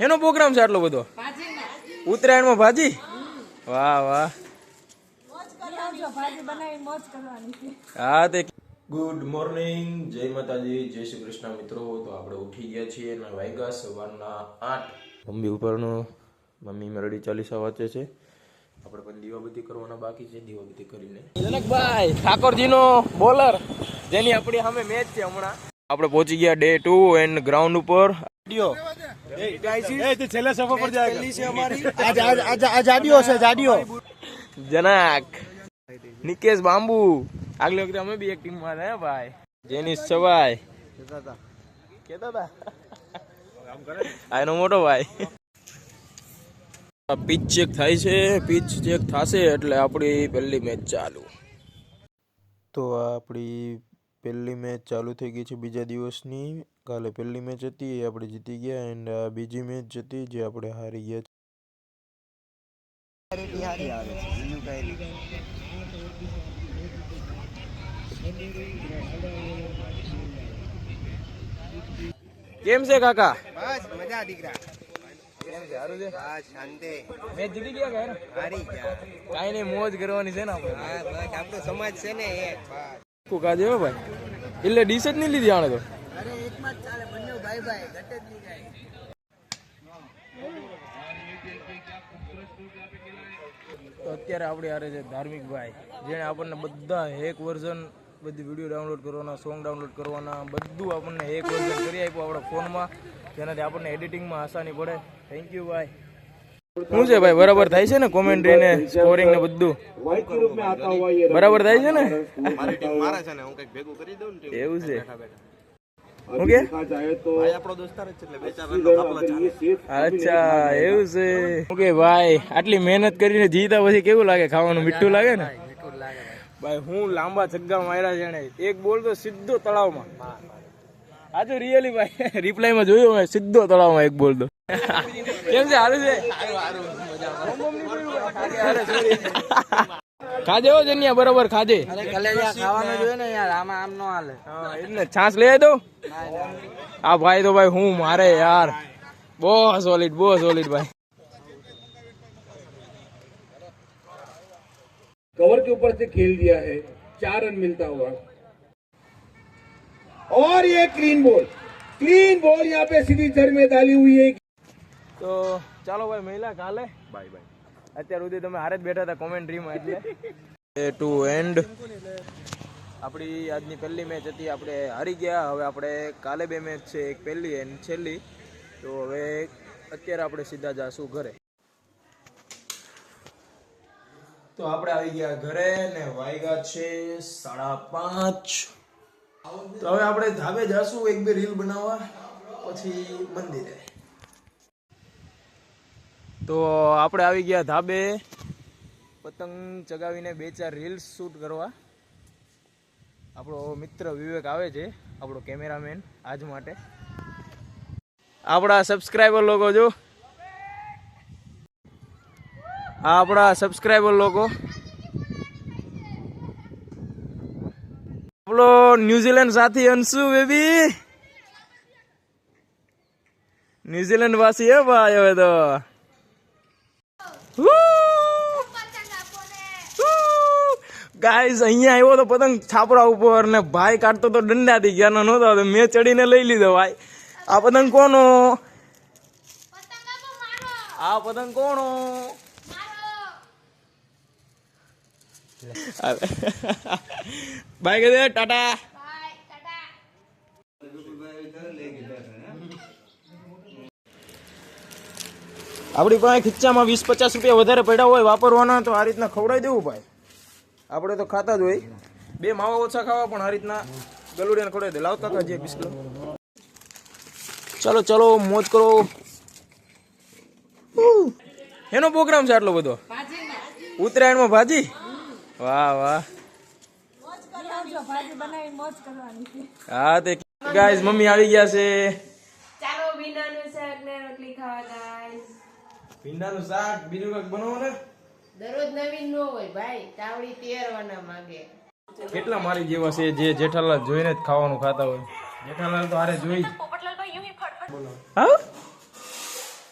એનો પ્રોગ્રામ છે આટલો બધો? ઉત્તરાયણમાં ભાજી? વાહ વાહ. હા તે ગુડ મોર્નિંગ, જય માતાજી, જય શ્રી કૃષ્ણ મિત્રો. તો આપણે ઉઠી ગયા છીએ અને વાગ્યા સવારના 8. મમ્મી ઉપરનું મમ્મી મેરડી 40 વાંચે છે. આપણે પણ દીવાબત્તી કરવાના બાકી છે. દીવાબત્તી કરીને જનકભાઈ ઠાકોરજીનો બોલર જેની આપણી સામે મેચ છે હમણાં. આપણે પહોંચી ગયા ડે 2 એન્ડ ગ્રાઉન્ડ ઉપર. જનક નિકેશ બાંબુ આગલી વખતે અમે બી એક ટીમમાં હતા ભાઈ. જેનિસ સવાય કેતા હતા આ એનો મોટો ભાઈ. પીચ ચેક થાય છે, પીચ ચેક થશે એટલે આપણી પહેલી મેચ ચાલુ. તો આપણી પહેલી મેચ ચાલુ થઈ ગઈ છે બીજા દિવસની. કાલે પહેલી મેચ હતી એ આપણે જીતી ગયા એન્ડ બીજી મેચ હતી જે આપણે હારી ગયા. કેમ છે કાકા? બસ મજા દીકરા. કેમ છે? સારું છે? બસ શાંતિ. મેચ જીતી ગયા કે હારી ગયા? કાઈ નહીં, મોજ કરવાની છે ને આપણે. હા બસ આપણો સમાજ છે ને એક. કુકા દેવો ભાઈ એટલે ડીશ જ નહીં લીધી આણે તો. અરે એકમાં જ ચાલે, બંને ભાઈ ભાઈ ઘટે જ નહીં જાય. તો અત્યારે આપણે હારે છે ધાર્મિક ભાઈ, જેણે આપણને બધા હેક વર્ઝન, બધી વિડીયો ડાઉનલોડ કરવાના, સોંગ ડાઉનલોડ કરવાના, બધું આપણને હેક વર્ઝન કરી આપ્યું આપણા ફોનમાં, જેનાથી આપણને એડિટિંગમાં આસાની પડે. થેન્ક યુ ભાઈ. શું છે ભાઈ, બરાબર થાય છે ને? કોમેન્ટ્રી ને સ્કોરિંગ ને બધું બરાબર થાય છે ને? એવું છે? ઓકે, અચ્છા એવું છે. ઓકે ભાઈ, આટલી મહેનત કરીને જીતા પછી કેવું લાગે? ખાવાનું મીઠું લાગે ને ભાઈ? હું લાંબા છગ્ગા માર્યા છે ને, એક બોલ તો સીધો તળાવમાં. આ તો રિયલી ભાઈ રિપ્લાયમાં જોયું મેં, સીધો તળાવમાં એક બોલ તો. કેમ છે? સારું છે? ખાજે હો જન્યા, બરાબર ખાજે. ખાવાનું જોઈએ ને યાર, આમાં આમ નો હાલે. એટલે છાસ લઈ આવી દો. આ ભાઈ તો ભાઈ હું મારે યાર, બહુ સોલિડ, બહુ સોલિડ ભાઈ. कवर के ऊपर से खेल दिया है, 4 रन मिलता हुआ और ये क्लीन बॉल यहाँ पे सीधी जड़ में डाली हुई है. તો ચાલો ભાઈ મહિલા કાલે બાય બાય. અત્યાર સુધી તમે હારે જ બેઠા હતા કોમેન્ટ્રીમાં, એટલે ટુ એન્ડ આપણી આજની પહેલી મેચ હતી, આપણે હારી ગયા. હવે આપણે કાલે 2 મેચ છે, એક પહેલી એન્ડ છેલ્લી. તો હવે અત્યારે આપણે સીધા જાશું ઘરે. તો આપણે આવી ગયા ઘરે ને વાગ્યા છે 5:30. તો હવે આપણે ધાબે જાશું, 1-2 રીલ બનાવવા, પછી મંદિરે. તો આપણે આવી ગયા ધાબે પતંગ ચગાવીને 2-4 રીલ્સ શૂટ કરવા. આપણો મિત્ર વિવેક આવે છે, આપણો કેમેરામેન આજ માટે. આપણા સબસ્ક્રાઈબર લોકો જો, આ આપણા સબસ્ક્રાઈબર લોકો. આપણો ન્યુઝીલેન્ડ સાથી અંશુ બેબી, ન્યુઝીલેન્ડ વાસી હે ભાઈ. હવે તો ગાઈસ અહીંયા આવ્યો તો પતંગ છાપરા ઉપર ને ભાઈ કાઢતો તો દંડાથી ગયા નહોતો, મેં ચડીને લઈ લીધો. ભાઈ આ પતંગ કોનો? આ પતંગ કોનો? બાય કહે ટાટા. આપણી પાસે ખીચામાં 20-50 રૂપિયા વધારે પડ્યા હોય વાપરવાના, તો આ રીતના ખવડાવી દેવું ભાઈ. આપણે તો ખાતા જ હોય, 2 માવા ઓછા ખાવા, પણ આ રીતના ગલુડિયાને ખવડાવી દે. લાવતા કાજે બિસ્કિટ. ચાલો ચાલો મોજ કરો. એનો પ્રોગ્રામ છે આટલો બધો? ઉત્તરાયણમાં ભાજી? વાહ વાહ. હા તે ગાઈસ મમ્મી આવી ગયા છે. ચાલો ભીંડાનું શાક ને રોટલી ખાવા ગાઈસ. ભીંડાનું શાક, બીજું કંઈક બનાવો ને. દરરોજ નવીન નો હોય ભાઈ, તાવડી તેરવાના માંગે. કેટલા મારી જેવા છે જે જેઠાલાલ જોઈને જ ખાવાનું ખાતા હોય. જેઠાલાલ તો હારે જોઈ. હા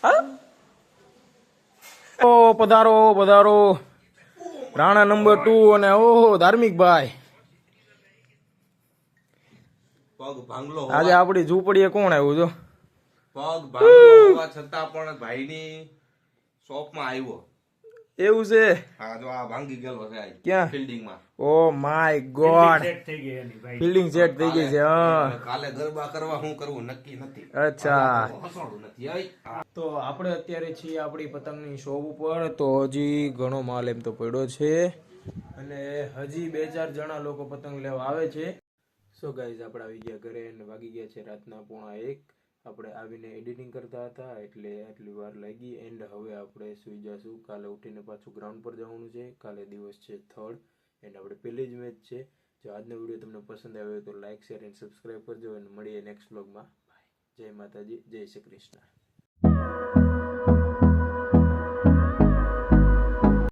હા? ઓ પધારો પધારો રાણા નંબર 2 અને ઓહો ધાર્મિક ભાઈ પગ ભાંગલો આજે આપડી ઝૂંપડીએ કોણ આવ્યું જો પગ ભાંગલો હોવા છતાં પણ ભાઈની શોપમાં આવ્યો. એવું છે હા જો આ ભાંગી ગયેલો છે આજ ક્યાં? ફિલ્ડિંગમાં. Oh my God fielding set થઈ ગઈ છે હા કાલે ગરબા કરવા શું કરવું નક્કી નથી. અચ્છા હસવાનું નથી. આઈ. તો આપણે અત્યારે છીએ આપણી પતંગની શોપ ઉપર તો હજી ઘણો માલ એમ તો પડ્યો છે અને હજી 2-4 જણા લોકો પતંગ લેવા આવે છે. સો ગાઈઝ આપણે આવી ગયા ઘરે અને વાગી ગયા છે રાતના 1:30. આપણે આવીને એડિટિંગ કરતા હતા એટલે આટલી વાર લાગી એન્ડ હવે આપણે સુઈ જશું. કાલે ઉઠીને પાછું ગ્રાઉન્ડ પર જવાનું છે. કાલે દિવસ છે 3rd એન્ડ આપણે પહેલી જ મેચ છે. જો આજનો વિડીયો તમને પસંદ આવ્યો તો લાઈક શેર એન્ડ સબસ્ક્રાઈબ કરજો અને મળીએ નેક્સ્ટ વ્લોગમાં. બાય. જય માતાજી, જય શ્રી કૃષ્ણ.